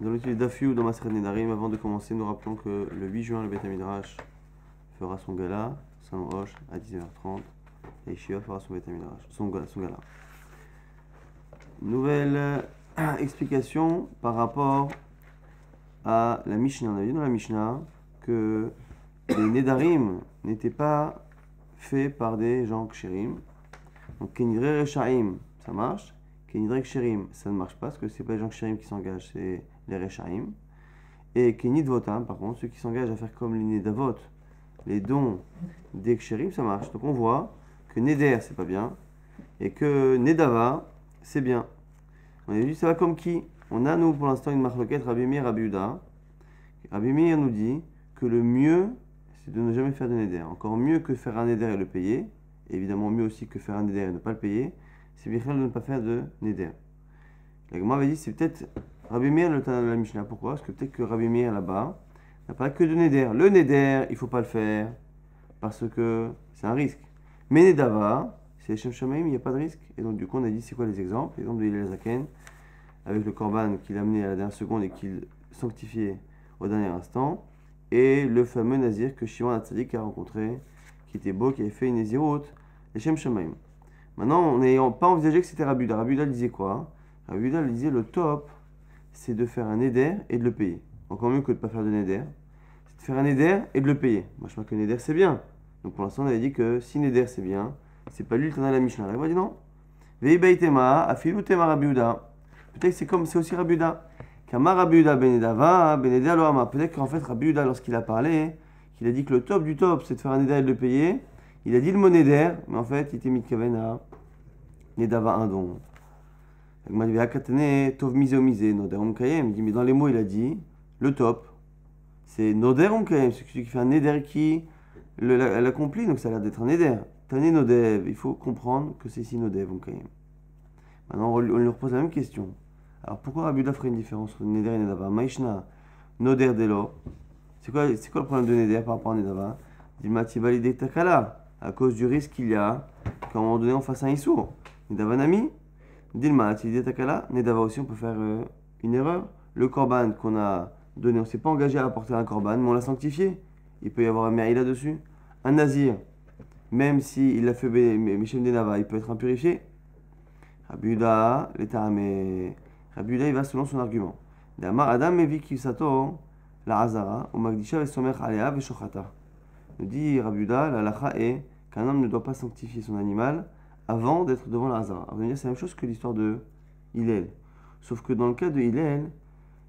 Dans l'étude d'Afiou dans Maseret Nedarim, avant de commencer, nous rappelons que le 8 juin, le Beth Midrash fera son gala, Salon Hoche, à 19h30, et Yeshiva fera son Beth Midrash, son gala. Nouvelle explication par rapport à la Mishnah. On a vu dans la Mishnah que les Nedarim n'étaient pas faits par des gens kshérim. Donc Kenidre Rechaim, ça marche. Kenidre Kshérim, ça ne marche pas, parce que ce n'est pas les gens kshérim qui s'engagent, c'est les Rechaim. Et Kenid Votam, par contre, ceux qui s'engagent à faire comme les Nedavot, les dons des kshérim, ça marche. Donc on voit que Neder, c'est pas bien, et que Nedava, c'est bien. On a vu, ça va comme qui? On a, nous, pour l'instant, une marloquette Rabbi Meir, Rabbi Yehuda. Rabbi Meir nous dit que le mieux, c'est de ne jamais faire de Neder. Encore mieux que faire un Neder et le payer. Évidemment mieux aussi que faire un Neder et ne pas le payer. C'est bien de ne pas faire de Neder. La Gemara avait dit, c'est peut-être Rabbi Meir le Tana de la Mishnah. Pourquoi? Parce que peut-être que Rabbi Meir là-bas n'a pas que de Neder. Le Neder, il ne faut pas le faire parce que c'est un risque. Mais Nedava, c'est les Shem Shamaim, il n'y a pas de risque. Et donc du coup on a dit, c'est quoi les exemples? L'exemple de Hillel Zaken, avec le Korban qu'il a amené à la dernière seconde et qu'il sanctifiait au dernier instant. Et le fameux Nazir que Shimon HaTzadik a rencontré, qui était beau, qui avait fait une Néziroute, les Shem Shamaim. Maintenant, on n'a pas envisagé que c'était Rabbi Yehuda. Rabbi Yehuda disait quoi? Rabbi Yehuda disait le top, c'est de faire un Neder et de le payer. Encore mieux que de ne pas faire de Neder. C'est de faire un Neder et de le payer. Moi, je crois que Neder, c'est bien. Donc pour l'instant, on avait dit que si Neder, c'est bien, c'est pas lui le Tana de la Mishnah. Il m'a dit non. Vei Beitema, Afilu Tema Rabbi Yehuda. Peut-être que c'est aussi Rabbi Yehuda. Kama Rabbi Yehuda ben Nedava, ben Neder lo ama. Peut-être qu'en fait, Rabbi Yehuda, lorsqu'il a parlé, qu'il a dit que le top du top, c'est de faire un Neder et de le payer. Il a dit le mot Neder, mais en fait, il était mitkaven à Nedava un don. Il m'a dit Akatene, Tov Mise Mise, Noder Kayem. Il dit, mais dans les mots, il a dit le top, c'est Noder Kayem, c'est celui qui fait un Neder qui l'accomplit, donc ça a l'air d'être un Neder. Tane Nodev, il faut comprendre que c'est ici Nodev Kayem. Maintenant, on lui repose la même question. Alors pourquoi Rabbi Yehuda ferait une différence entre Neder et Nedava? Maïshna, Noder Delo. C'est quoi le problème de Neder par rapport à Nedava? Il m'a dit validé Takala, à cause du risque qu'il y a qu'à un moment donné on fasse un Issour. Nedava Nami, Dilma, Tilide Takala, Nedava aussi on peut faire une erreur. Le Korban qu'on a donné, on ne s'est pas engagé à apporter un Korban, mais on l'a sanctifié. Il peut y avoir un Me'aïla dessus. Un Nazir, même s'il l'a fait Mishem Nedava, il peut être impurifié. Rabbi Yehuda, l'État, mais Rabbi Yehuda il va selon son argument. Damar Adam Mevi Kisato, la Hazara, ou Magdisha et Somer Alea Veshochata. Nous dit Rabbi Yehuda, la lacha est qu'un homme ne doit pas sanctifier son animal avant d'être devant la Hazara. Alors, c'est la même chose que l'histoire de Hillel. Sauf que dans le cas de Hillel,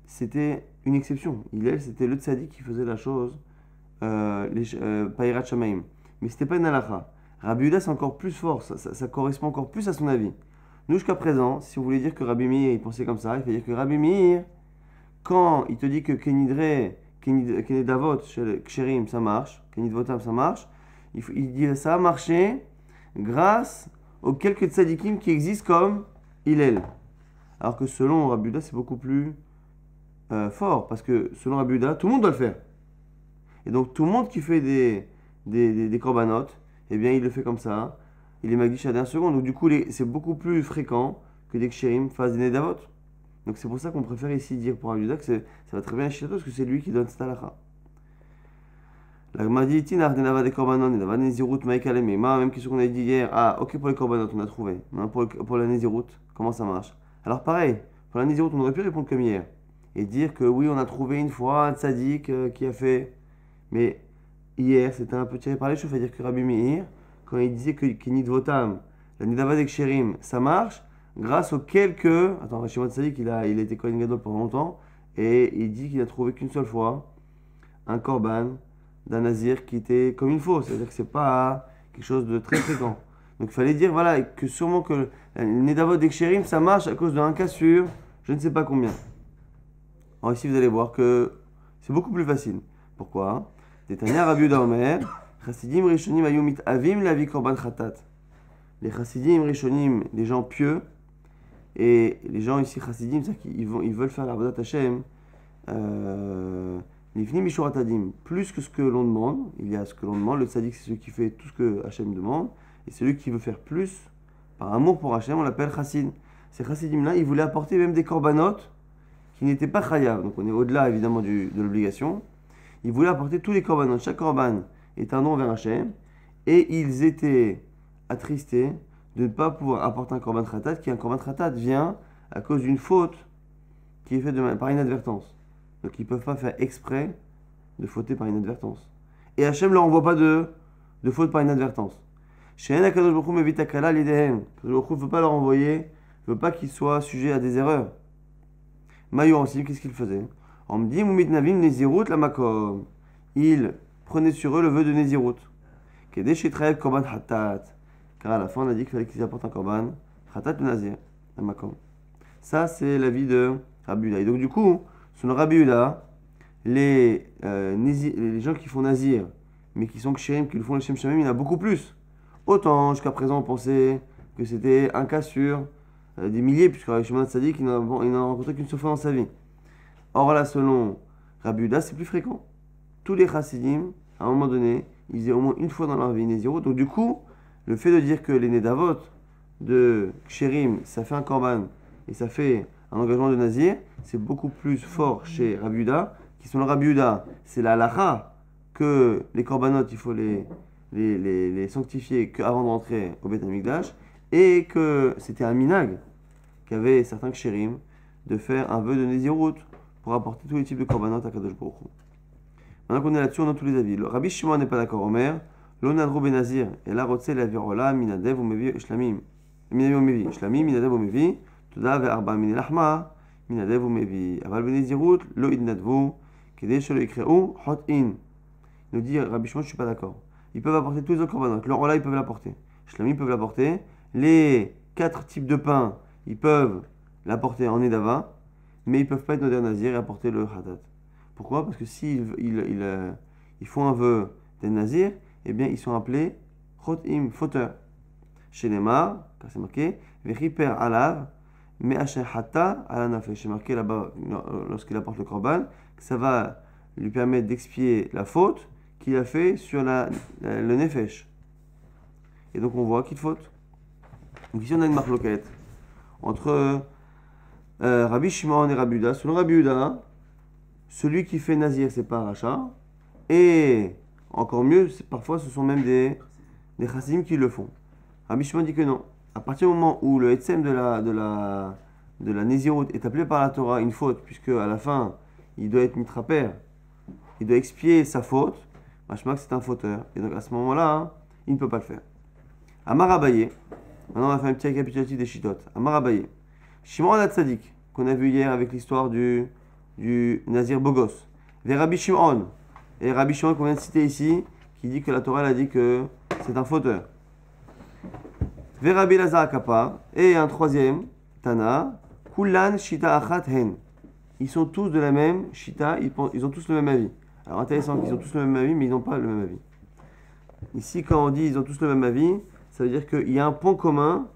c'était une exception. Hillel, c'était le tzaddik qui faisait la chose, Païrat Shamaim. Mais c'était pas une halacha. Rabbi Yehuda, c'est encore plus fort, ça correspond encore plus à son avis. Nous, jusqu'à présent, si vous voulez dire que Rabbi Meir, il pensait comme ça, il faut dire que Rabbi Meir, quand il te dit que Kenidavot, Ksherim, ça marche, Kenidvotam, ça marche, il dit ça a marché grâce aux quelques tzadikim qui existent comme Hillel. Alors que selon Rabbi Yehuda, c'est beaucoup plus fort, parce que selon Rabbi Yehuda, tout le monde doit le faire. Et donc tout le monde qui fait des corbanotes, eh bien il le fait comme ça, il est magdish à la dernière seconde. Donc du coup, c'est beaucoup plus fréquent que des kshérim fassent des nedavot. Donc c'est pour ça qu'on préfère ici dire pour Rabbi Yehuda que ça va très bien à Shilato, parce que c'est lui qui donne cette halakha. La Gemara dit Tinar Nenava des Korbanot, Nenava Nézirut, Maïkalem, même question qu'on a dit hier. Ah, ok pour les Korbanot, on a trouvé. Pour la Nézirut, comment ça marche? Alors pareil, pour la Nézirut, on aurait pu répondre comme hier et dire que oui, on a trouvé une fois un tzaddik qui a fait. Mais hier, c'était un peu tiré par les cheveux, à dire que Rabbi Meir, quand il disait que Kenid Votam, la Nedava des Ksherim, ça marche grâce aux quelques. Attends, Shimon tzaddik, il a été Kohen Gadol pendant longtemps et il dit qu'il a trouvé qu'une seule fois un Korban d'un Nazir qui était comme il faut, c'est-à-dire que c'est pas quelque chose de très fréquent. Donc il fallait dire voilà, que sûrement que le Nedavot des Ksherim ça marche à cause d'un cas sur je ne sais pas combien. Alors ici vous allez voir que c'est beaucoup plus facile. Pourquoi? Détania Rabbi Yehuda Omer, Chassidim Rishonim Ayumit Avim Lavi Korban Khatat. Les Chassidim Rishonim, les gens pieux, et les gens ici Chassidim, c'est-à-dire qu'ils veulent faire la Avodat Hashem. Plus que ce que l'on demande, il y a ce que l'on demande. Le tzaddik, c'est celui qui fait tout ce que Hachem demande. Et celui qui veut faire plus, par amour pour Hachem, on l'appelle chassid. Ces chassidim-là, ils voulaient apporter même des corbanotes qui n'était pas chayav, donc on est au-delà évidemment de l'obligation, ils voulaient apporter tous les korbanot. Chaque korban est un nom vers Hachem, et ils étaient attristés de ne pas pouvoir apporter un korban khatat, qui un korban khatat vient à cause d'une faute qui est faite par inadvertance. Donc ils ne peuvent pas faire exprès de fauter par inadvertance. Et Hachem ne leur envoie pas de faute par inadvertance. She'en HaKadosh Baruch Hu mevit takala lidehem. Kadosh Baruch Hu ne veut pas leur envoyer, ne veut pas qu'ils soient sujets à des erreurs. Mayor aussi, qu'est-ce qu'il faisait? On me dit, Mumitnavim Nezirut la makom. Il prenait sur eux le vœu de Nezirut. Kedé shetraev korban hatat. Car à la fin, on a dit qu'il fallait qu'ils apportent un korban hatat de Nazir, la makom. Ça, c'est l'avis de Rabbi Yehuda. Et donc, du coup, selon Rabbi Yehuda, les gens qui font Nazir, mais qui sont kshérim, qui le font les Shem Shamim, il y en a beaucoup plus. Autant, jusqu'à présent, on pensait que c'était un cas sur des milliers, puisque Rabbi Shimon Tzadik, il n'en a rencontré qu'une seule fois dans sa vie. Or là, selon Rabbi Yehuda, c'est plus fréquent. Tous les chassidim, à un moment donné, ils faisaient au moins une fois dans leur vie Nézirut. Donc du coup, le fait de dire que les Nedavot de kshérim, ça fait un korban, et ça fait un engagement de Nazir, c'est beaucoup plus fort chez Rabbi Yehuda, qui sont le Rabbi Yehuda, c'est la halacha, que les korbanot, il faut les sanctifier qu'avant de rentrer au Beth Amikdash, et que c'était un minag qu'avaient certains kshérim de faire un vœu de Nézirut pour apporter tous les types de korbanot à Kadosh Baruch Hu. Maintenant qu'on est là-dessus, on a tous les avis. Le Rabbi Shimon n'est pas d'accord, Omer. Lo nadru benazir, et là rotse la virola, minadev ou mevi shlamim. Minadev ou mevi shlamim, minadev ou mevi, toda ve arba min lahma, minadev ou mevi. Aval benezirut, lo idnadvu, kede shelo ikreu, hot in. Il nous dit, Rabbi Shimon, je suis pas d'accord. Ils peuvent apporter tous les autres korbanot. Le rola, ils peuvent l'apporter. Shlamim peuvent l'apporter. Les 4 types de pain, ils peuvent l'apporter en Edava, mais ils ne peuvent pas être nodé nazir et apporter le hatat. Pourquoi? Parce que s'ils ils font un vœu des nazirs, eh bien ils sont appelés chotim, fauteurs. Chez les Mar, car c'est marqué, vechiper alav, me'asher hatta ala nafesh. C'est marqué là-bas, lorsqu'il apporte le korban, que ça va lui permettre d'expier la faute qu'il a fait sur le nefesh. Et donc on voit qu'il faute. Donc ici on a une marloquette entre Rabbi Shimon et Rabbi Yehuda. Selon Rabbi Yehuda, celui qui fait nazir c'est pas un rachat, et encore mieux, parfois ce sont même des chassidim qui le font. Rabbi Shimon dit que non. À partir du moment où le etsem de la Nézirut est appelé par la Torah une faute, puisque à la fin il doit être mitraper, il doit expier sa faute, machma que c'est un fauteur, et donc à ce moment-là, hein, il ne peut pas le faire. Amar Abaye, maintenant on va faire un petit récapitulatif des chitotes. Amar Abaye, Shimon Tzadik, qu'on a vu hier avec l'histoire du Nazir Bogos, vers Rabbi Shimon, et Rabbi Shimon qu'on vient de citer ici, qui dit que la Torah elle a dit que c'est un fauteur. Vers Rabbi Lazar Akapa, et un troisième, Tana, Kulan Shita Achat Hen. Ils sont tous de la même Shita, ils ont tous le même avis. Alors intéressant qu'ils ont tous le même avis, mais ils n'ont pas le même avis. Ici, quand on dit ils ont tous le même avis, ça veut dire qu'il y a un point commun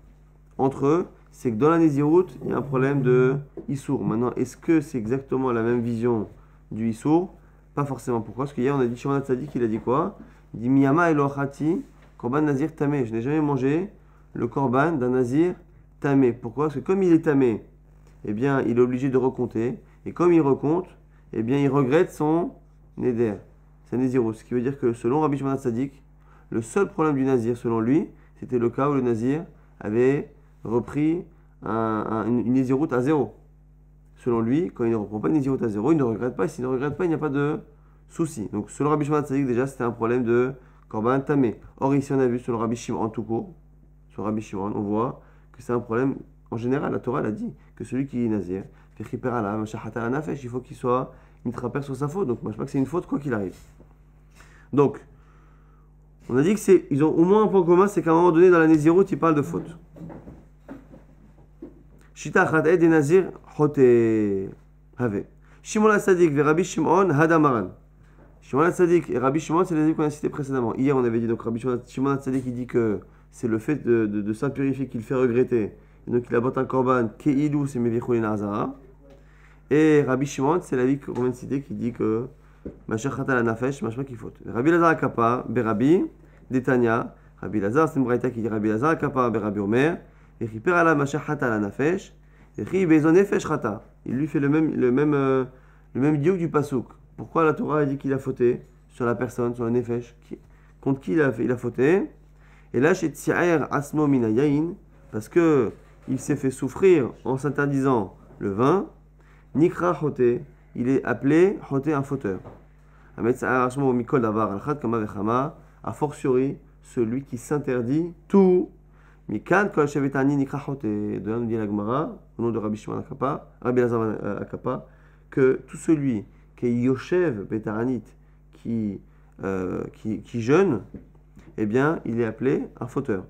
entre eux, c'est que dans la Nézirut, il y a un problème de Issour. Maintenant, est-ce que c'est exactement la même vision du Issour? Pas forcément. Pourquoi? Parce qu'hier, on a dit Shimon Tzadik, il a dit quoi? Il dit Miyama Elohati, Korban Nazir Tamé. Je n'ai jamais mangé le Korban d'un Nazir Tamé. Pourquoi? Parce que comme il est Tamé, eh bien, il est obligé de recompter. Et comme il recompte, eh bien, il regrette son Neder, sa Nézirut. Ce qui veut dire que selon Rabbi Shimon Tzadik, le seul problème du Nazir, selon lui, c'était le cas où le Nazir avait repris une Nézirut à 0. Selon lui, quand il ne reprend pas une Nézirut à 0, il ne regrette pas. Et s'il ne regrette pas, il n'y a pas de souci. Donc, selon Rabbi Shimon Tzadik, déjà, c'était un problème de Korban Tamé. Or, ici, on a vu, selon Rabbi Shimon, en tout court, sur Rabbi Shimon, on voit que c'est un problème, en général, la Torah elle a dit que celui qui est Nazir, il faut qu'il soit mitraper sur sa faute. Donc, moi, je sais pas que c'est une faute, quoi qu'il arrive. Donc, on a dit que ils ont au moins un point commun, c'est qu'à un moment donné, dans la Nézirut, ils parlent de faute. Shita Achat des Nazir Chote Have. Shimon Tzadik et Rabbi Shimon Hadamaran. Shimon Tzadik et Rabbi Shimon, c'est les avis qu'on a cités précédemment. Hier, on avait dit, donc Rabbi Shimon Tzadik, il dit que c'est le fait de s'impurifier qui le fait regretter. Et donc, il apporte un korban, Keilou, c'est Mevichou et Nazara. Et Rabbi Shimon, c'est l'avis qu'on vient de citer qui dit que Masher Chata la Nafesh, Mashma qui faute. Rabbi Lazar Akapa, Berabi, Detania. Rabbi Lazar, c'est une braïta qui dit Rabbi Lazar Akapa, Berabi Omer. Et Riper ala Masher Chata la Nafesh. Il lui fait le même diouk du pasouk. Pourquoi la Torah a dit qu'il a fauté sur la personne, sur le nefesh, contre qui il a fauté? Et là, chez Tsi'er Asmo Minayain, parce que il s'est fait souffrir en s'interdisant le vin, Nikra Choté, il est appelé Choté un fauteur. A fortiori, celui qui s'interdit tout. Mikan Kol Shevetani Nikra Choté. De là, nous dit la Gemara, au nom de Rabbi Shimon Rabbi Elazar Akapa, que tout celui qui est Yoshev Betaranit, qui jeûne, eh bien, il est appelé un fauteur.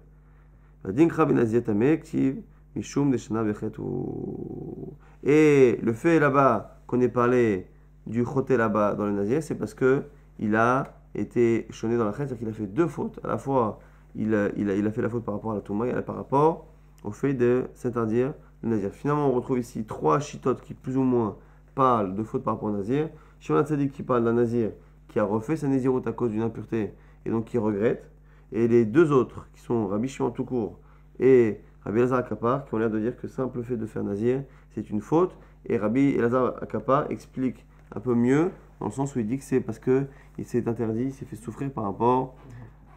Et le fait là-bas qu'on ait parlé du choté là-bas dans le nazir, c'est parce que il a été choné dans la chèvre, c'est-à-dire qu'il a fait deux fautes. À la fois, il a fait la faute par rapport à la touma et par rapport au fait de s'interdire le nazir. Finalement, on retrouve ici trois chitotes qui plus ou moins parlent de faute par rapport au nazir. Shimon Tzadik qui parle d'un nazir qui a refait sa naziroute à cause d'une impureté et donc qui regrette. Et les deux autres, qui sont Rabbi Shimon tout court et Rabbi Elazar Akapa, qui ont l'air de dire que simple fait de faire nazir, c'est une faute. Et Rabbi Elazar Akapa explique un peu mieux, dans le sens où il dit que c'est parce qu'il s'est interdit, il s'est fait souffrir par rapport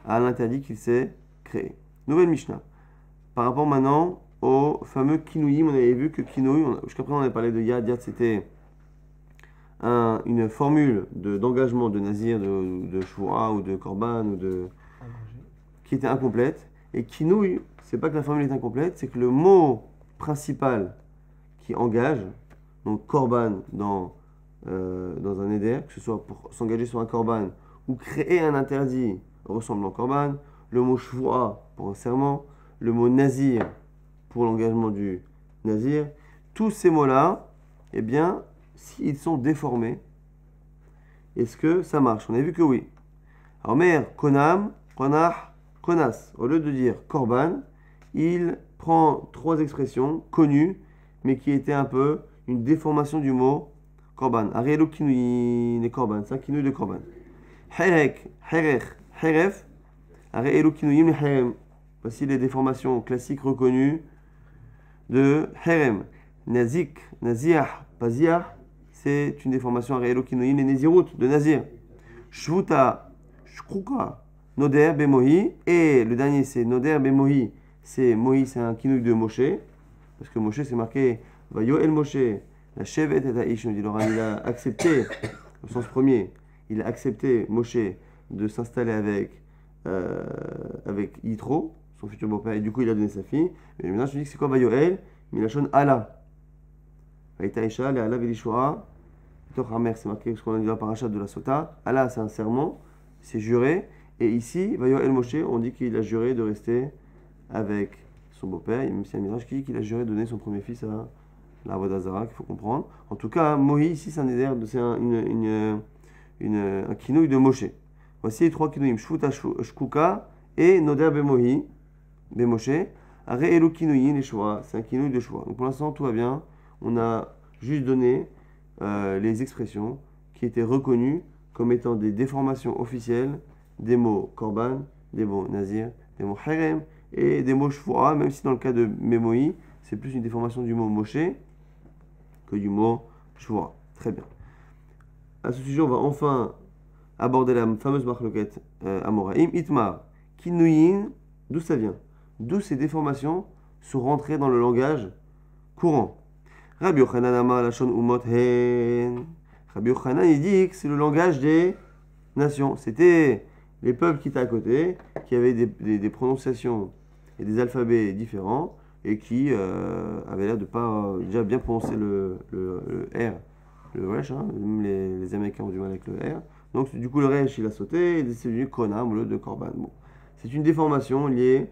à l'interdit qu'il s'est créé. Nouvelle Mishnah. Par rapport maintenant au fameux Kinouïm, on avait vu que Kinouï, jusqu'à présent on avait parlé de Yad. Yad c'était une formule d'engagement de nazir, de Shvoura ou de Korban ou qui était incomplète. Et Kinouï, c'est pas que la formule est incomplète, c'est que le mot principal qui engage, donc Korban dans un éder, que ce soit pour s'engager sur un Korban ou créer un interdit ressemblant au Korban, le mot Shvoura pour un serment, le mot Nazir pour l'engagement du Nazir, tous ces mots-là, eh bien, s'ils sont déformés, est-ce que ça marche? On a vu que oui. Alors, mère, Konam, Konach, Konas, au lieu de dire Korban, il prend trois expressions connues, mais qui étaient un peu une déformation du mot Korban. Arielu kinouï ne Korban, c'est un kinouï de Korban. Herek, Herech, Heref, Arielu kinouïm ne Herem. Voici les déformations classiques reconnues de Herem. Nazik, Naziah, Paziah, c'est une déformation Arielu kinouïm et Nezirut, de Nazir. Shvuta, Shkruka, Noder, Bemohi. Et le dernier, c'est Noder, Bemohi. Mohi, c'est un kinouï de Moshe. Parce que Moshe, c'est marqué Vayo el Moshe. La Shevet et Aïch, nous dit Laurent, il a accepté, au sens premier, il a accepté Moshe de s'installer avec Yitro, son futur beau-père, et du coup il a donné sa fille. Mais maintenant je dis que c'est quoi Vayoel? Milachon Allah. Vaïtaïcha, le Allah Velishua, Tochamer, c'est marqué ce qu'on a dit dans la paracha de la Sota. Allah, c'est un serment, c'est juré. Et ici, Vayoel Moshe, on dit qu'il a juré de rester avec son beau-père, même si il y a un mirage qui dit qu'il a juré de donner son premier fils à la Vodazara, qu'il faut comprendre. En tout cas, Mohi, ici, c'est un éder, c'est un kinouï de Moshe. Voici les trois kinouïm, Shvuta Shkuka et Noder Bemohi, Bemoshe. Are Elu kinouï, les Shua, c'est un kinouï de Shua. Donc pour l'instant, tout va bien. On a juste donné les expressions qui étaient reconnues comme étant des déformations officielles des mots Korban, des mots Nazir, des mots Herem et des mots Shvoa, même si dans le cas de Memohi, c'est plus une déformation du mot Moshe que du mot Shvoa. Très bien. À ce sujet, on va enfin aborder la fameuse marloquette Amoraïm. Itmar, Kinouyin, d'où ça vient? D'où ces déformations sont rentrées dans le langage courant. Rabbi Yochanan Amar Lashon Umot Hen. Rabbi Yochanan, il dit que c'est le langage des nations. C'était les peuples qui étaient à côté, qui avaient des prononciations et des alphabets différents et qui avaient l'air de pas déjà bien prononcer le R, le resh, hein, même les Américains ont du mal avec le R. Donc du coup le resh il a sauté et c'est devenu konam au lieu de korban. Bon. C'est une déformation liée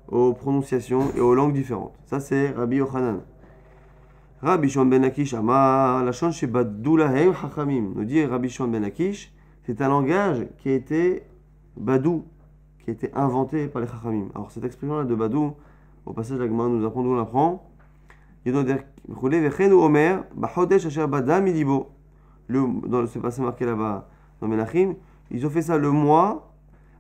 aux prononciations et aux langues différentes. Ça c'est Rabbi Yochanan. Rabbi Shimon ben Akish Amar Lashon shebaddu lahem chachamim. Nous dit Rabbi Shimon ben Akish, c'est un langage qui a été badou, qui a été inventé par les chachamim. Alors cette expression-là de badou, au passage de la Gemara nous apprend d'où on l'apprend. Dans ce passage marqué là-bas dans Melachim, ils ont fait ça le mois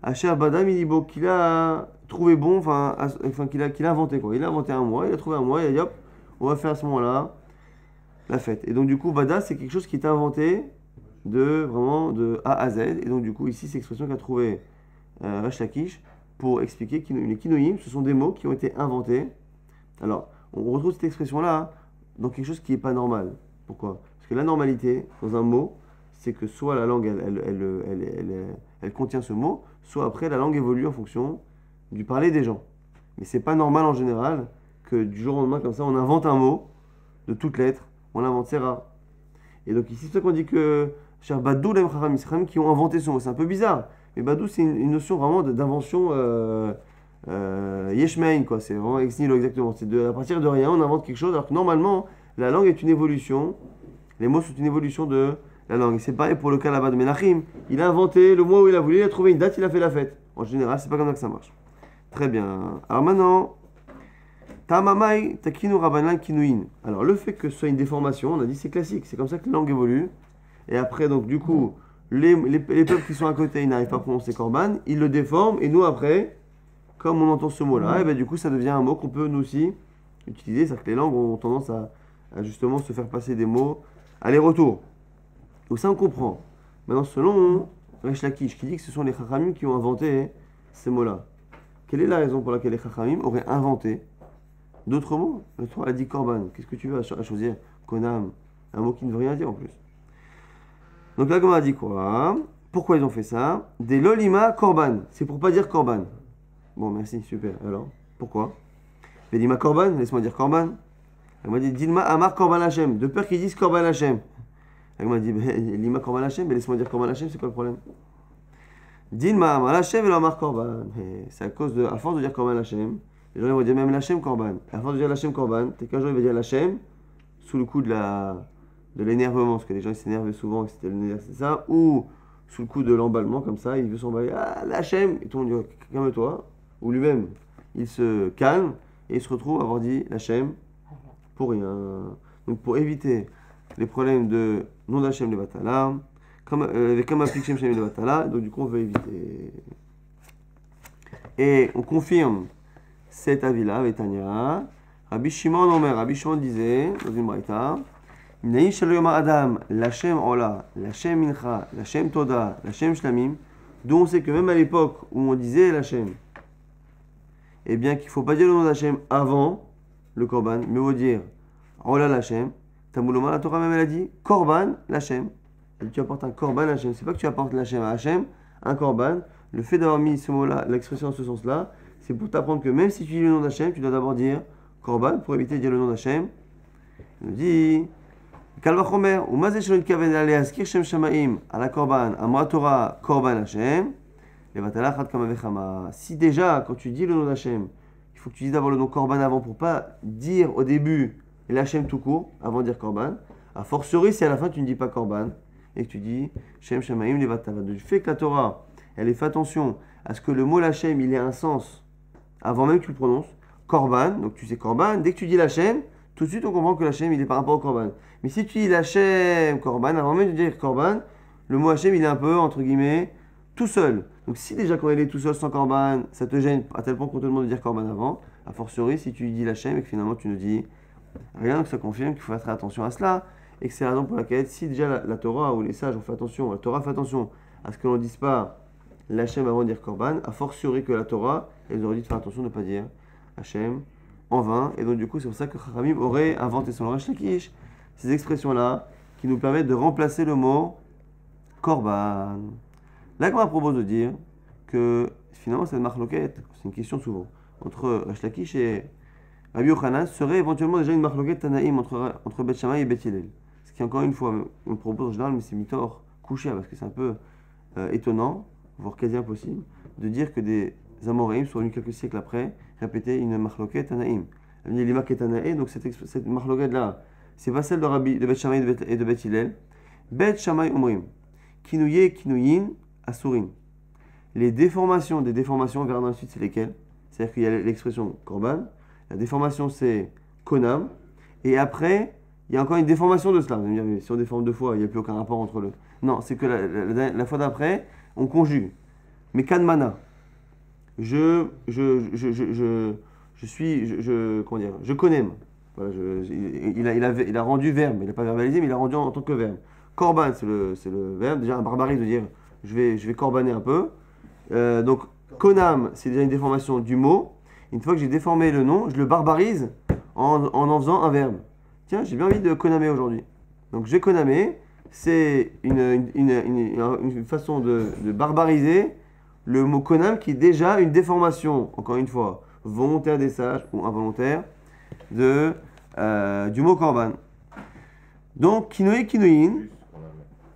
Asher Badam Ilibo qu'il a trouvé bon, qu'il a inventé quoi. Il a inventé un mois, il a trouvé un mois, il a dit hop, on va faire à ce moment-là la fête. Et donc du coup, Bada, c'est quelque chose qui est inventé vraiment de A à Z. Et donc du coup, ici, c'est l'expression qu'a trouvé Resh Lakish pour expliquer que les kinoïm, ce sont des mots qui ont été inventés. Alors, on retrouve cette expression-là dans quelque chose qui n'est pas normal. Pourquoi? Parce que la normalité, dans un mot, c'est que soit la langue, elle contient ce mot, soit après, la langue évolue en fonction du parler des gens. Mais c'est pas normal en général que du jour au lendemain, comme ça, on invente un mot de toutes lettres. On l'invente, c'est rare. Et donc ici, c'est ça qu'on dit que cher Badou, les Chacham qui ont inventé ce mot. C'est un peu bizarre. Mais Badou, c'est une notion vraiment d'invention Yeshmein, quoi. C'est vraiment ex nihilo, exactement. C'est à partir de rien, on invente quelque chose, alors que normalement, la langue est une évolution. Les mots sont une évolution de la langue. Et c'est pareil pour le cas là-bas de Menachim. Il a inventé le mot où il a voulu, il a trouvé une date, il a fait la fête. En général, c'est pas comme ça que ça marche. Très bien. Alors maintenant, Tamamai, Takinu Rabanan Kinuin. Alors le fait que ce soit une déformation, on a dit c'est classique, c'est comme ça que les langues évoluent. Et après, donc du coup, les peuples qui sont à côté, ils n'arrivent pas à prononcer Korban, ils le déforment, et nous après, comme on entend ce mot-là, et ben, du coup ça devient un mot qu'on peut nous aussi utiliser, c'est-à-dire que les langues ont tendance à justement se faire passer des mots aller-retour. Donc ça on comprend. Maintenant selon Resh Lakish, qui dit que ce sont les Chachamim qui ont inventé ces mots-là, quelle est la raison pour laquelle les Chachamim auraient inventé d'autres mots? Le Torah a dit Korban, qu'est-ce que tu veux à choisir? Konam, un mot qui ne veut rien dire en plus. Donc là, comme on a dit quoi? Pourquoi ils ont fait ça? Des lolima korban. C'est pour pas dire korban. Bon, merci, super. Alors, pourquoi? Lolima korban, laisse-moi dire korban. Elle m'a dit Dilma amar korban Hashem. De peur qu'ils disent korban Hashem. Elle m'a dit Lima korban Hashem, mais laisse-moi dire korban Hashem, c'est quoi le problème? Dilma amar Hashem et l'amar korban. C'est à cause de, à force de dire korban Hashem, les gens vont dire même l'Hashem korban. À force de dire l'Hashem korban, peut-être qu'un jour il va dire l'Hashem sous le coup de l'énervement, parce que les gens ils s'énervent souvent, et c'est ça, ou sous le coup de l'emballement, comme ça, il veut s'emballer, ah, l'Hachem, et tout le monde dit, calme-toi, ou lui-même, il se calme, et il se retrouve à avoir dit l'Hachem pour rien. Donc pour éviter les problèmes de nom d'Hachem les Batala, avec un applique Shem les Batala, donc du coup on veut éviter. Et on confirme cet avis-là, avec Tanya, Rabbi Shimon Omer, Rabbi Shimon disait, dans une braïta, Adam, l'Hachem Ola, l'Hachem Mincha, l'Hachem Toda, l'Hachem Shlamim, d'où on sait que même à l'époque où on disait l'Hachem, eh bien qu'il ne faut pas dire le nom d'Hachem avant le Korban, mais il faut dire Ola l'Hachem. Tamouloma, la Torah même elle a dit Korban l'Hachem. Tu apportes un Korban l'Hachem. C'est pas que tu apportes l'Hachem à Hachem, un Korban. Le fait d'avoir mis ce mot-là, l'expression en ce sens-là, c'est pour t'apprendre que même si tu dis le nom d'Hachem, tu dois d'abord dire Korban pour éviter de dire le nom d'Hachem. Il nous dit Kalvachomer, ou mazé shelon kaven ale askir shem shamaim ala korban, amra Torah korban Hashem, levatala chad kama vechama. Si déjà, quand tu dis le nom d'Hachem, il faut que tu dises d'abord le nom korban avant pour pas dire au début l'Hachem tout court, avant de dire korban, a fortiori si à la fin tu ne dis pas korban, et que tu dis shem shamaim levatala. Du fait que la Torah, elle fait attention à ce que le mot l'Hachem, il ait un sens avant même que tu le prononces, korban, donc tu sais korban, dès que tu dis l'Hachem, tout de suite on comprend que l'Hachem il est par rapport au korban. Mais si tu dis l'Hachem korban, avant même de dire korban, le mot Hachem il est un peu, entre guillemets, tout seul. Donc si déjà quand il est tout seul sans korban, ça te gêne à tel point qu'on te demande de dire korban avant, a fortiori si tu dis l'Hachem et que finalement tu ne dis rien, que ça confirme qu'il faut faire très attention à cela, et que c'est la raison pour laquelle si déjà la Torah ou les sages ont fait attention, la Torah fait attention à ce que l'on ne dise pas l'Hachem avant de dire korban, a fortiori que la Torah, elle aurait dit de faire attention de ne pas dire Hachem en vain, et donc du coup c'est pour ça que Chachamim aurait inventé son Resh Lakish, ces expressions-là qui nous permettent de remplacer le mot korban. Là, on propose de dire que finalement cette marloquette, c'est une question souvent, entre Resh Lakish et Rabbi Yochanan serait éventuellement déjà une marloquette Tanaïm entre Bet Shammai et Bet Hillel. Ce qui encore une fois, on le propose en général, mais c'est mitor couché, parce que c'est un peu étonnant, voire quasi impossible, de dire que des Amoraïm sont venus quelques siècles après répéter une marloquette Tanaïm. Il y a l'Imak et Tanaïm, donc cette marloquette-là, c'est pas celle de Bet Shammai et de Bet Hillel. Bet Shammai Omrim, Kinouye, Kinouyin, Asurim. Les déformations des déformations, on verra dans la suite, c'est lesquelles? C'est-à-dire qu'il y a l'expression Korban, la déformation c'est Konam, et après, il y a encore une déformation de cela. Vous allez me dire, si on déforme deux fois, il n'y a plus aucun rapport entre le. Non, c'est que la fois d'après, on conjugue. Mais Kanmana, je connais. Voilà, il a rendu verbe, il n'a pas verbalisé, mais il a rendu en tant que verbe. Korban, c'est le verbe, déjà un barbarisme de dire je vais korbaner un peu. Donc, konam, c'est déjà une déformation du mot. Une fois que j'ai déformé le nom, je le barbarise en faisant un verbe. Tiens, j'ai bien envie de konamer aujourd'hui. Donc, je vais konamer, c'est une façon de barbariser le mot konam qui est déjà une déformation, encore une fois, volontaire des sages ou involontaire, du mot korban. Donc, kinoé, kinoïn,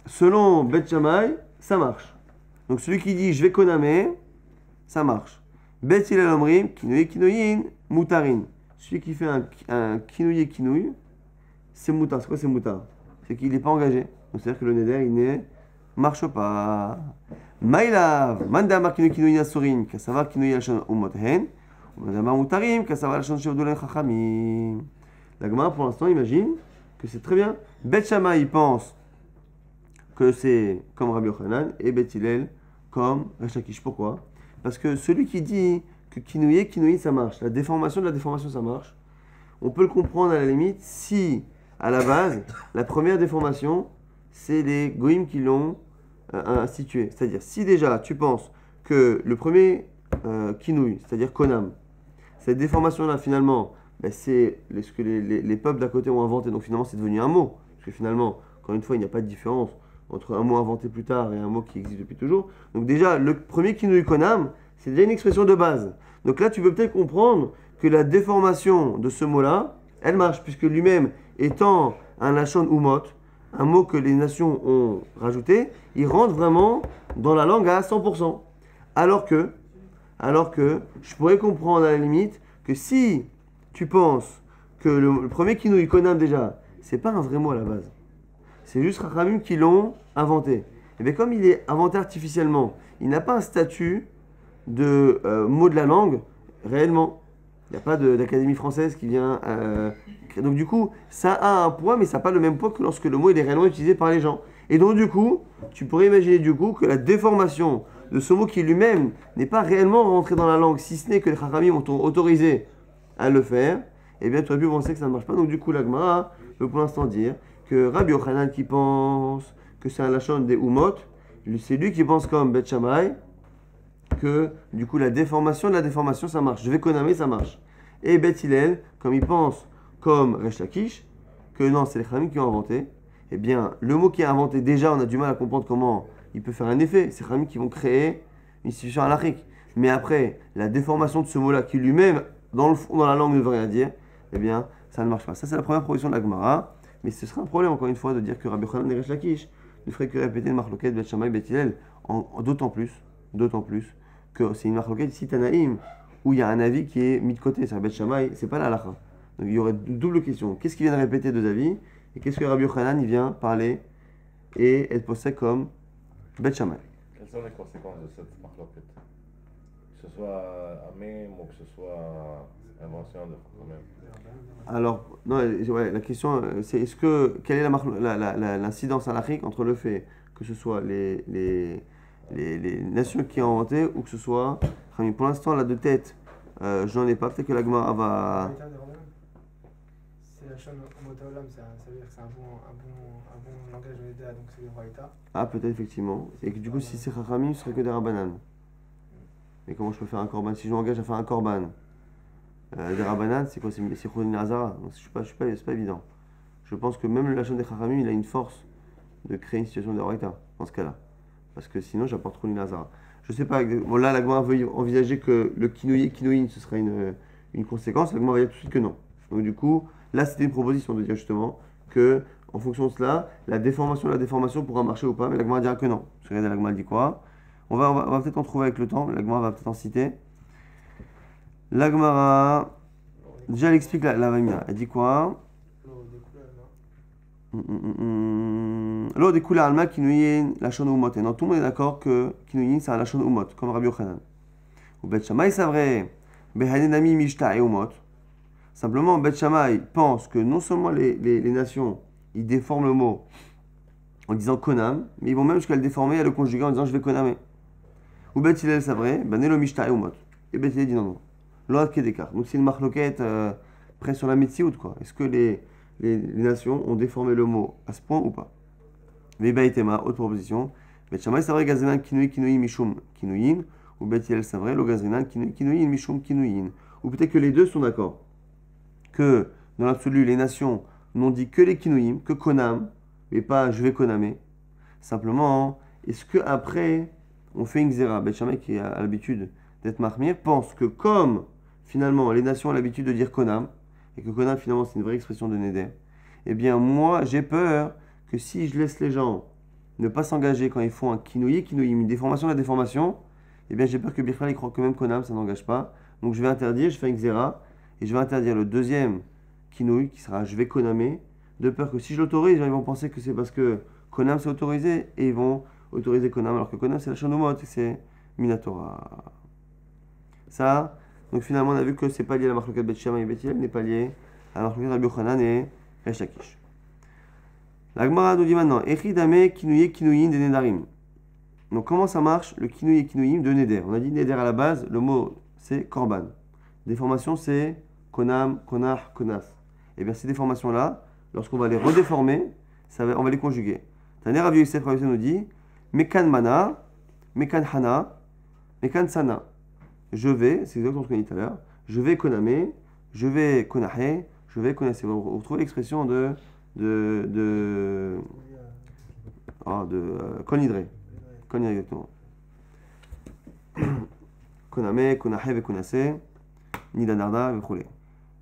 selon Bet Shammai, ça marche. Donc, celui qui dit je vais konamer, ça marche. Bet Hillel Omrim, kinoé, kinoïn, moutarin. Celui qui fait un kinouye, kinouille, c'est moutar. C'est quoi c'est moutar? C'est qu'il n'est pas engagé. Donc, c'est-à-dire que le neder, il ne marche pas. Maïlav, mandamar kinouye, kinouïn, asurin, kasavar kinouye, alshan, umothen. Mandamar moutarim, kasavar, alshan, shevdolen, chachamim. La Gemara, pour l'instant, imagine que c'est très bien. Bet Shammai, il pense que c'est comme Rabbi Yochanan et Bet Hillel comme Resh Lakish. Pourquoi? Parce que celui qui dit que kinouye, kinouï, ça marche, la déformation de la déformation, ça marche, on peut le comprendre à la limite si, à la base, la première déformation, c'est les goïms qui l'ont instituée. C'est-à-dire, si déjà tu penses que le premier kinouï, c'est-à-dire konam, cette déformation-là, finalement, c'est ce que les peuples d'à côté ont inventé, donc finalement, c'est devenu un mot. Parce que finalement, encore une fois, il n'y a pas de différence entre un mot inventé plus tard et un mot qui existe depuis toujours. Donc déjà, le premier kinouï konam, c'est déjà une expression de base. Donc là, tu peux peut-être comprendre que la déformation de ce mot-là, elle marche, puisque lui-même, étant un lachon umot, un mot que les nations ont rajouté, il rentre vraiment dans la langue à 100%. Alors que je pourrais comprendre à la limite que si tu penses que le premier kinouï konam déjà, c'est pas un vrai mot à la base. C'est juste Chachamim qui l'ont inventé. Et bien comme il est inventé artificiellement, il n'a pas un statut de mot de la langue réellement. Il n'y a pas d'académie française qui vient créer. Donc du coup, ça a un poids, mais ça n'a pas le même poids que lorsque le mot il est réellement utilisé par les gens. Et donc du coup, tu pourrais imaginer du coup que la déformation de ce mot qui lui-même n'est pas réellement rentré dans la langue, si ce n'est que les Chachamim ont autorisé à le faire, eh bien tu aurais pu penser que ça ne marche pas. Donc du coup, la Gemara peut pour l'instant dire que Rabbi Yochanan qui pense que c'est un lachon des Umot, c'est lui qui pense comme Bet Shammai que du coup la déformation de la déformation ça marche. Je vais konamer, ça marche. Et Bet Hillel, comme il pense comme Resh Lakish, que non, c'est les Chachamim qui ont inventé, eh bien le mot qui est inventé, déjà on a du mal à comprendre comment il peut faire un effet. C'est les Chachamim qui vont créer une situation halachique. Mais après, la déformation de ce mot-là qui lui-même, dans le fond, dans la langue ne veut rien dire, eh bien ça ne marche pas. Ça c'est la première proposition de la Gemara. Mais ce serait un problème, encore une fois, de dire que Rabbi Yochanan et Resh Lakish ne ferait que répéter le marloquet Bet Shammai, Bet Hillel, d'autant plus que c'est une marloquet ici Tanaïm, où il y a un avis qui est mis de côté. C'est Bet Shammai, c'est pas la halakha. Donc il y aurait une double question. Qu'est-ce qu'il vient de répéter deux avis? Et qu'est-ce que Rabbi Yochanan il vient parler et être posé comme Bet Shammai? Quelles sont les conséquences de cette marloquet? Que ce soit Amém ou que ce soit invention de même. Alors, non, ouais, la question, c'est quelle est l'incidence halachique entre le fait que ce soit les nations qui ont inventé ou que ce soit. Pour l'instant, là de tête, je n'en ai pas. Peut-être que la Gemara va. C'est la chaîne Omotaolam, ça veut dire que c'est un bon langage de l'État, donc c'est le Raïta. Ah, peut-être effectivement. Et que du coup, si c'est Chachamim, ce serait que des Rabbanan. Mais comment je peux faire un korban? Si je m'engage à faire un korban, des Rabbanan, c'est quoi? C'est Choulin Hazara. C'est pas évident. Je pense que même la chaîne des Chachamim, il a une force de créer une situation de Raïta dans ce cas-là. Parce que sinon, j'apporte Choulin Hazara. Je sais pas. Bon, là, la Gemara veut envisager que le kinouïn, ce serait une conséquence. La Gemara va dire tout de suite que non. Donc, du coup, là, c'était une proposition de dire justement que, en fonction de cela, la déformation pourra marcher ou pas. Mais la Gemara dira que non. Parce que la Gemara dit quoi? On va peut-être en trouver avec le temps. La Gemara va peut-être en citer. La Gemara, déjà, elle explique la Vamina. Elle dit quoi? L'eau découle à Alma Kinouyin la Shon Umot. Et non, tout le monde est d'accord que Kinouyin c'est un la Shon Umot, comme Rabbi Yochanan. Ou Bet Shammai, c'est vrai. Behanenami Mishta et Umot. Simplement, Bet Shammai pense que non seulement les nations ils déforment le mot en disant Konam, mais ils vont même jusqu'à le déformer et à le conjuguer en disant je vais Konamer. Ou Bet Hillel, c'est vrai. Benelo Mishta et Umot. Et Bet Hillel dit non. L'autre qui est d'écart. Donc c'est une marloquette près sur la Metsiout, quoi. Est-ce que les nations ont déformé le mot à ce point ou pas? Vebaitema, autre proposition. Bet Shammai c'est vrai gazenan kinui kinui mishum kinuyin, ou Bet Hillel c'est vrai lo gazenan kinui kinuyin mishum kinuyin. Ou peut-être que les deux sont d'accord. Que dans l'absolu, les nations n'ont dit que les kinuyim, que konam, mais pas je vais konamer. Simplement, est-ce que après on fait une xéra? Bet Shammai qui a l'habitude d'être mahmir pense que comme finalement les nations ont l'habitude de dire konam, et que konam finalement c'est une vraie expression de neder, eh bien moi j'ai peur que si je laisse les gens ne pas s'engager quand ils font un kinouyi, une déformation de la déformation, eh bien j'ai peur que Birchal ils croient que même konam ça n'engage pas. Donc je vais interdire, je fais une xéra, et je vais interdire le deuxième kinouyi qui sera je vais konamer, de peur que si je l'autorise, ils vont penser que c'est parce que konam c'est autorisé, et ils vont autoriser konam, alors que konam c'est la shanomot, c'est minatora. Ça, donc finalement on a vu que c'est pas lié à la marloquette Bet Shammai et Bet Hillel, n'est pas lié à la marloquette Rabbi Yochanan et Resh Lakish. La Gemara nous dit maintenant, Echidame kinouye kinouyin de nedarim. Donc comment ça marche le kinouye kinouyin de neder? On a dit neder à la base, le mot c'est korban. Déformation c'est konam, konah, konas. Et bien ces déformations-là, lorsqu'on va les redéformer, on va les conjuguer. Taner Rav Yosef nous dit, mekan mana, mekan hana, mekan sana. Je vais, c'est exactement ce qu'on a dit tout à l'heure, je vais konamer, je vais konahe, je vais konasser. Vous retrouvez l'expression de konidre. Konidre exactement. Koname, konahe, ve konasse, nidanarda, ve khoule.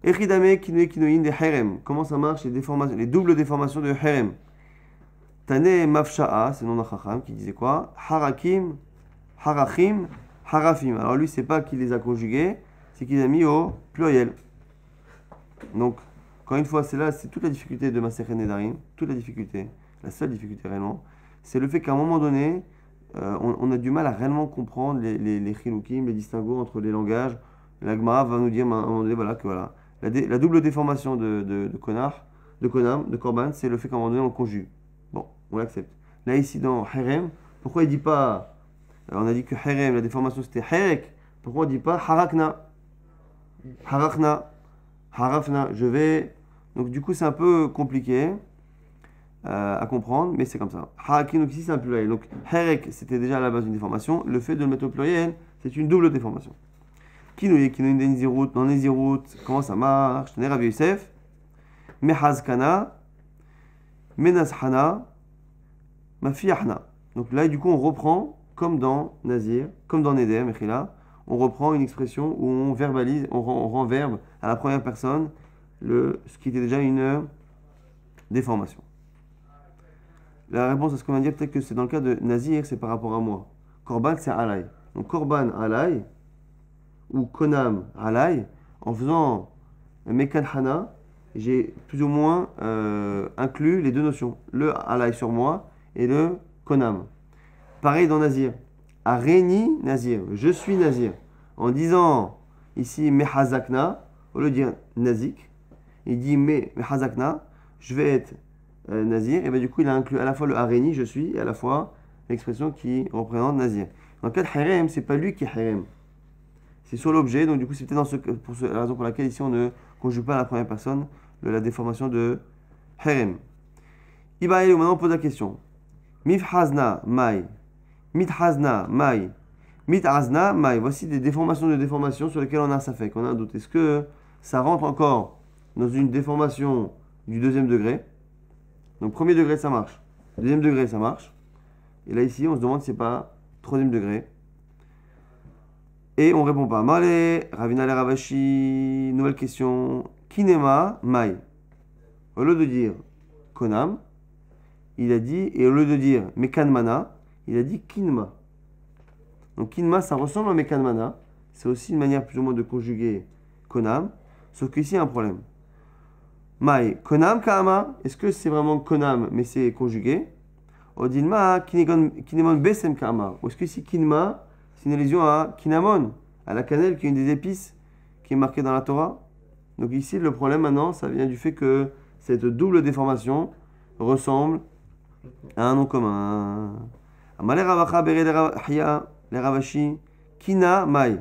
Echidame, kinouye, kinouyin, de herem. Comment ça marche les doubles déformations de herem? Tane mafsha'a, c'est le nom d'un chacham qui disait quoi? Harakim, harachim, harafim. Alors lui, c'est pas qu'il les a conjugués, c'est qu'il les a mis au pluriel. Donc, encore une fois, c'est toute la difficulté de Masechet Nedarim, toute la difficulté, la seule difficulté réellement, c'est le fait qu'à un moment donné, on a du mal à réellement comprendre les chilukim, les distinguos entre les langages. La Gemara va nous dire à un moment donné, voilà, que voilà, la double déformation de konam, de korban, c'est le fait qu'à un moment donné, on conjugue. Bon, on l'accepte. Là, ici, dans herem, pourquoi il dit pas, on a dit que herem, la déformation c'était herek, pourquoi on dit pas harakna, harakna, harafna, je vais. Donc du coup c'est un peu compliqué à comprendre, mais c'est comme ça. Harakin, donc ici c'est un pluriel. Donc herek c'était déjà à la base une déformation. Le fait de le mettre au pluriel, c'est une double déformation. Kinouye, kinouye denizirut, non nezirut, comment ça marche? Tenez Rav Yosef, mehazkana, menashana, mafiahna. Donc là du coup on reprend comme dans Nazir, comme dans Neder, Mechila, on reprend une expression où on verbalise, on rend verbe à la première personne ce qui était déjà une déformation. La réponse à ce qu'on va dire, peut-être que c'est dans le cas de Nazir, c'est par rapport à moi. Korban, c'est alay. Donc Korban alay, ou Konam alay, en faisant Mekan Hana, j'ai plus ou moins inclus les deux notions. Le alay sur moi et le Konam. Pareil dans Nazir. Areni Nazir, je suis Nazir. En disant ici Mehazakna, au lieu de dire Nazik, il dit Mehazakna, je vais être Nazir. Et bien du coup, il a inclus à la fois le Areni, je suis, et à la fois l'expression qui représente Nazir. Dans le cas de Herem, c'est pas lui qui est Herem. C'est sur l'objet, donc du coup, c'est peut-être la raison pour laquelle ici on ne conjugue pas à la première personne la déformation de Herem. Ibaïl, maintenant on pose la question. Mifhazna Mai. Mithazna Mai. Mithazna Mai. Voici des déformations de déformation sur lesquelles on a un safek, on a un doute. Est-ce que ça rentre encore dans une déformation du deuxième degré? Donc premier degré ça marche, deuxième degré ça marche. Et là ici on se demande si c'est pas troisième degré. Et on répond pas. Malé, Ravina le Ravashi, nouvelle question. Kinema Mai. Au lieu de dire Konam, il a dit, et au lieu de dire Mekanmana, il a dit Kinma. Donc Kinma, ça ressemble à Mekanmana. C'est aussi une manière plus ou moins de conjuguer Konam. Sauf qu'ici, il y a un problème. Mai, Konam Kaama. Est-ce que c'est vraiment Konam, mais c'est conjugué? Odinma, Kinemon Besem Kaama. Ou est-ce que ici, Kinma, c'est une allusion à Kinamon, à la cannelle, qui est une des épices qui est marquée dans la Torah? Donc ici, le problème maintenant, ça vient du fait que cette double déformation ressemble à un nom commun. Amalé Ravacha Bere les Ravashi, Kina Mai.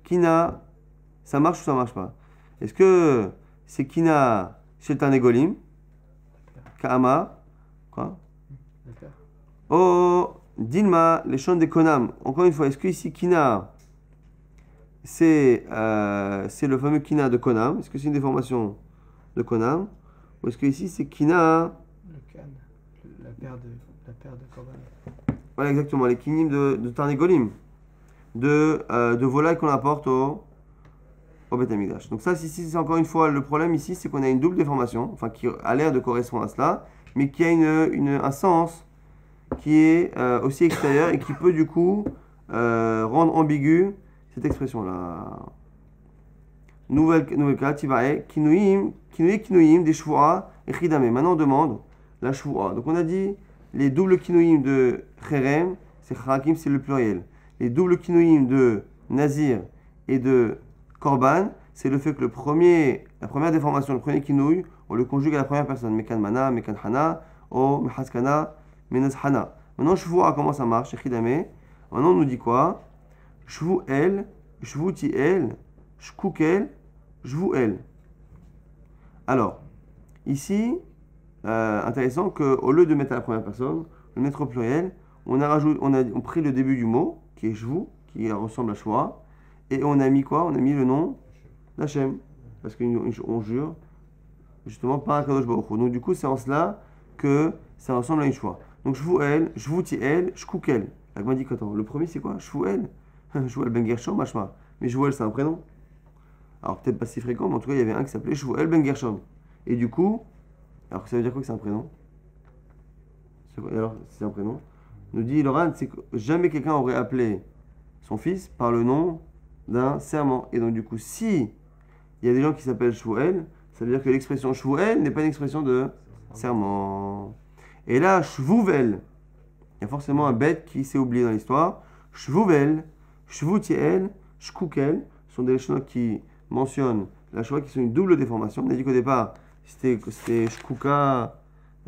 Kina, ça marche ou ça marche pas? Est-ce que c'est Kina chez Tarnegolim. Ka'ama. Quoi? Oh, Dilma, les chants des Konam. Encore une fois, est-ce que ici Kina, c'est le fameux Kina de Konam? Est-ce que c'est une déformation de Konam? Ou est-ce que ici c'est Kina? Le Khan, la paire de Korban. Voilà, exactement, les Kinim de Tarnegolim. De volailles qu'on apporte au Beth Amikdash. Donc ça, ici, c'est encore une fois, le problème ici, c'est qu'on a une double déformation, enfin qui a l'air de correspondre à cela, mais qui a un sens qui est aussi extérieur et qui peut du coup rendre ambigu cette expression-là. Nouvelle cas, Tibae, Kinuim, des Shvu'a et Chidame. Maintenant, on demande la Shvu'a. Donc on a dit les doubles Kinuim de Cherem, c'est Charakim, c'est le pluriel. Les doubles Kinuim de Nazir et de Korban, c'est le fait que la première déformation, le premier Kinouï, on le conjugue à la première personne. Mekan Mana, Mekan Hana, O, Mehaskana, Menaz Hana. Maintenant, Shvu'a, comment ça marche? Chidame. Maintenant, on nous dit quoi? Shvu El, Shvu Ti El, Shkukel, Shvu El. Alors, ici, intéressant qu'au lieu de mettre à la première personne, le mettre au pluriel, on a pris le début du mot, qui est Shvu, qui ressemble à Shvu'a, et on a mis quoi? On a mis le nom d'Hachem. Parce qu'on jure, justement, par Akadosh Baruch Hu. Donc, du coup, c'est en cela que ça ressemble à une Shvu'a. Donc, Shvu El, Shvu Ti El, Shkukel. La Gemara dit qu'attends, le premier c'est quoi? Shvu El. Shvu El Ben Gershom, Mashma. Mais Shvu El, c'est un prénom. Alors, peut-être pas si fréquent, mais en tout cas, il y avait un qui s'appelait Shvu El Ben Gershom. Et du coup, alors ça veut dire quoi que c'est un prénom? Alors, c'est un prénom. Nous dit Loran, c'est que jamais quelqu'un aurait appelé son fils par le nom d'un serment. Et donc, du coup, si il y a des gens qui s'appellent Shvuel, ça veut dire que l'expression Shvuel n'est pas une expression de serment. Et là, Shvuvel, il y a forcément un bête qui s'est oublié dans l'histoire. Shvuvel, Shvutiel, Shkukel sont des choses qui mentionnent la Shoah qui sont une double déformation. On a dit qu'au départ, c'était Shkuka,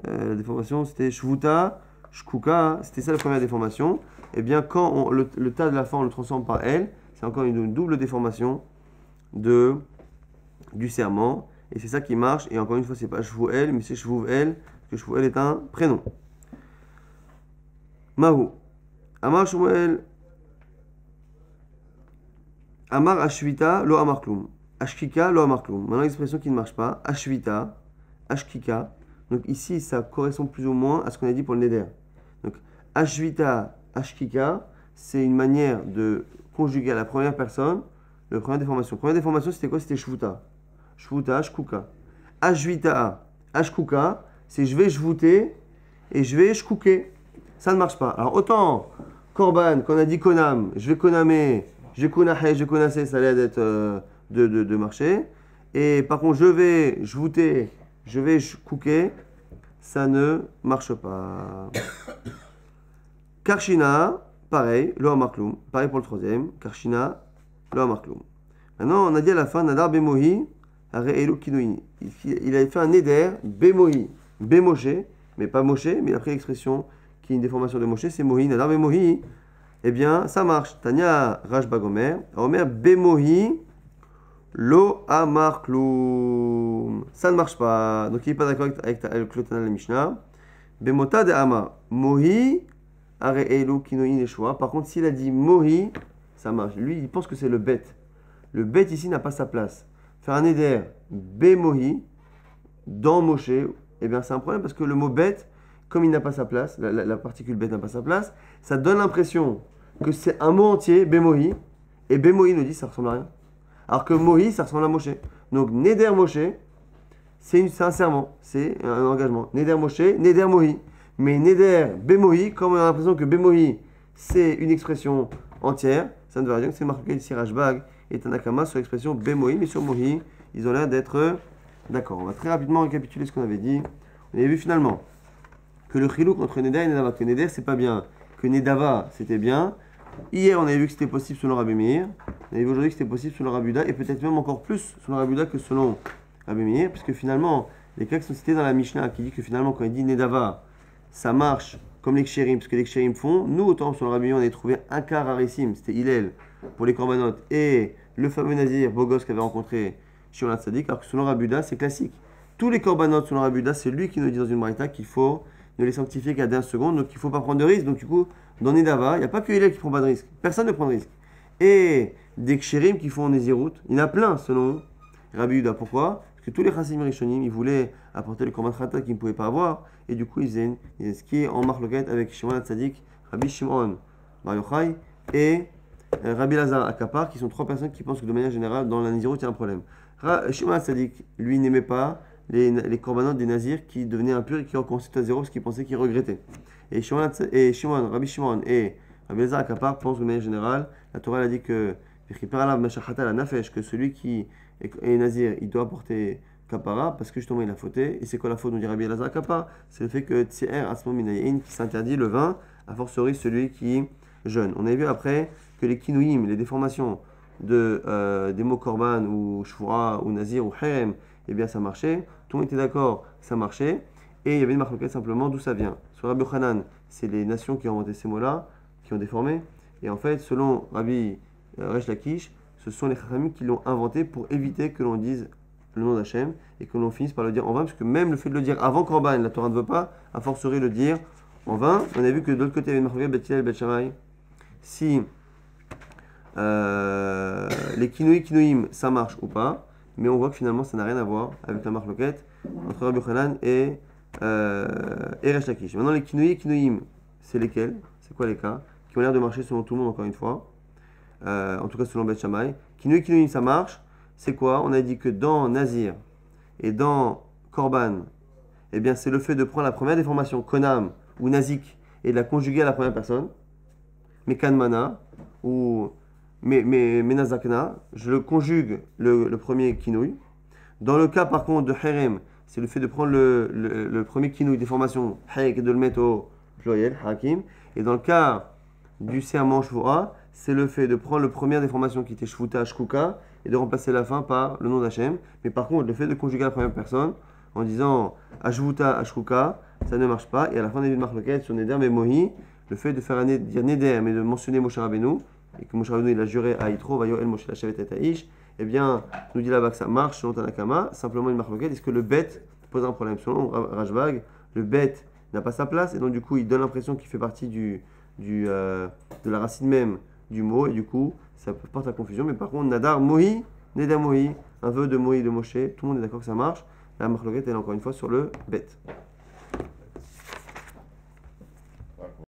la déformation, c'était Shvuta, Shkuka, c'était ça la première déformation. Et bien, quand le tas de la fin, on le transforme par elle, c'est encore une double déformation du serment. Et c'est ça qui marche. Et encore une fois, c'est pas Shvuel, mais c'est Shvuvel, parce que Shvuel est un prénom. Mahu. Amar Shmuel. Amar Ashvita, lo Amar Klum. Ashkika, lo Amar Klum. Maintenant, l'expression qui ne marche pas. Ashvita, Ashkika. Donc ici, ça correspond plus ou moins à ce qu'on a dit pour le Neder. Donc, Ashvita, Ashkika, c'est une manière de conjuguer à la première personne la première déformation. La première déformation, c'était quoi? C'était Shvuta. Shvuta, Shkuka. Ashvita, Ashkuka, c'est je vais shvuter et je vais shkuker. Ça ne marche pas. Alors autant Korban, qu'on a dit Konam, je vais Konamer, je vais Konahe, je vais Konasser, ça a l'air d'être de marcher. Et par contre, je vais shvuter, je vais shkuker, ça ne marche pas. Karshina, pareil, lo amarklum. Pareil pour le troisième. Karshina, lo amarklum. Maintenant, on a dit à la fin, Nadar bemohi, are elu kinoini. Il avait fait un neder, bemohi, bemoshe, mais pas moshe, mais après l'expression qui est une déformation de moshe, c'est mohi, Nadar bemohi. Eh bien, ça marche. Tanya Rashba Gomer, Omer bemohi, lo amarklum. Ça ne marche pas. Donc, il n'est pas d'accord avec le Tana de Mishnah. Bemota de ama, mohi, are elu kinoini les choix. Par contre, s'il a dit mohi, ça marche. Lui, il pense que c'est le bête. Le bête ici n'a pas sa place. Faire un éder bemohi dans Moshe, eh bien c'est un problème parce que le mot bête, comme il n'a pas sa place, la particule bête n'a pas sa place, ça donne l'impression que c'est un mot entier, bemohi, et bemohi nous dit ça ressemble à rien. Alors que mohi, ça ressemble à Moshe. Donc neder Moshe, c'est un serment, c'est un engagement. Neder Moshe, neder mohi. Mais neder bemohi, comme on a l'impression que bemohi, c'est une expression entière, ça ne veut rien dire que c'est marqué ici Rashbag et Tanakama sur l'expression bemohi, mais sur mohi, ils ont l'air d'être d'accord. On va très rapidement récapituler ce qu'on avait dit. On avait vu finalement que le chilouk entre neder et nedava, que neder c'est pas bien, que nedava c'était bien. Hier on avait vu que c'était possible selon Rabbi Meir, on avait vu aujourd'hui que c'était possible selon Rabbi Yehuda et peut-être même encore plus selon Rabbi Yehuda que selon Rabbi Meir, puisque finalement les cas qui sont cités dans la Mishnah qui dit que finalement quand il dit nedava, ça marche comme les kshérim, parce que les kshérim font. Nous, autant sur le Rabbi Meir, on avait trouvé un cas rarissime, c'était Hillel pour les korbanot et le fameux nazir Bogos qu'avait rencontré Shimon Hatzadik, alors que selon Rabbi Yehuda, c'est classique. Tous les korbanot selon Rabbi Yehuda, c'est lui qui nous dit dans une braïta qu'il faut ne les sanctifier qu'à 15 secondes, donc il ne faut pas prendre de risque. Donc du coup, dans Nedava, il n'y a pas que Hillel qui ne prend pas de risque. Personne ne prend de risque. Et des kshérim qui font en Nézirut, il y en a plein selon Rabbi Yehuda. Pourquoi? Parce que tous les Chassidim Rishonim, ils voulaient apporter le korban Khata qu'ils ne pouvaient pas avoir, et du coup, ils faisaient ce qui est en marloquette avec Shimon Hatzadik, Rabbi Shimon Bar Yochai et Rabbi Lazar Akapar, qui sont trois personnes qui pensent que de manière générale, dans la Nézirut, il y a un problème. Shimon Hatzadik, lui, n'aimait pas les corbanotes des nazirs qui devenaient impurs et qui reconstituaient à zéro parce qu'ils pensaient qu'ils regrettaient. Et Rabbi Shimon et Rabbi Lazar Akapar pensent de manière générale, la Torah elle a dit que que celui qui est nazir, il doit apporter kapara parce que justement il a fauté. Et c'est quoi la faute, nous dit Rabbi Lazar Akapar? C'est le fait que Tsier Asmo Minayin, qui s'interdit le vin, a fortiori celui qui jeûne. On a vu après que les kinouïm, les déformations des mots korban ou shvura ou nazir ou herem, eh bien ça marchait. Tout le monde était d'accord, ça marchait. Et il y avait une marque simplement d'où ça vient. Sur Rabbi Yochanan, c'est les nations qui ont inventé ces mots-là, qui ont déformé. Et en fait, selon Rabbi Resh Lakish, ce sont les Chachamim qui l'ont inventé pour éviter que l'on dise le nom d'Hachem et que l'on finisse par le dire en vain, parce que même le fait de le dire avant Korban, la Torah ne veut pas, a fortiori le dire en vain. On a vu que de l'autre côté, il y avait une marque Bet Hillel, Bet Shammai. Si les kinouïm, ça marche ou pas, mais on voit que finalement ça n'a rien à voir avec la marloquette entre Rabbi Yochanan et Resh Lakish. Maintenant les kinouïm, c'est lesquels? C'est quoi les cas? Qui ont l'air de marcher selon tout le monde encore une fois, en tout cas selon Bet Shammai. Kinouïm, ça marche. C'est quoi? On a dit que dans Nazir et dans Korban, eh bien c'est le fait de prendre la première déformation, Konam ou Nazik, et de la conjuguer à la première personne, Mekanmana ou Menazakna, je le conjugue le premier kinouï. Dans le cas par contre de Herem, c'est le fait de prendre le premier kinouï déformation, Hek, et de le mettre au pluriel, Hakim. Et dans le cas du serment Shvura, c'est le fait de prendre le première déformation qui était Shvuta, Shkuka, et de remplacer la fin par le nom d'Hachem. Mais par contre, le fait de conjuguer la première personne en disant Ashvuta, Ashkuka, ça ne marche pas. Et à la fin des marloquettes sur Neder mais Mohi, le fait de faire dire Neder mais de mentionner Moshe Rabbeinu, et que Moshe Rabbeinu il a juré à Yitro, Vayo El Moshe Lashavet et Aish, eh bien, nous dit là-bas que ça marche selon Tanakama, simplement une marloquette. Est-ce que le bet pose un problème? Selon Rashbag, le bet n'a pas sa place, et donc du coup, il donne l'impression qu'il fait partie de la racine même du mot, et du coup, ça porte à confusion. Mais par contre, Nadar Mohi, Neder Mohi, un vœu de Mohi de Moshe, tout le monde est d'accord que ça marche. La marloquette, elle est encore une fois sur le bet.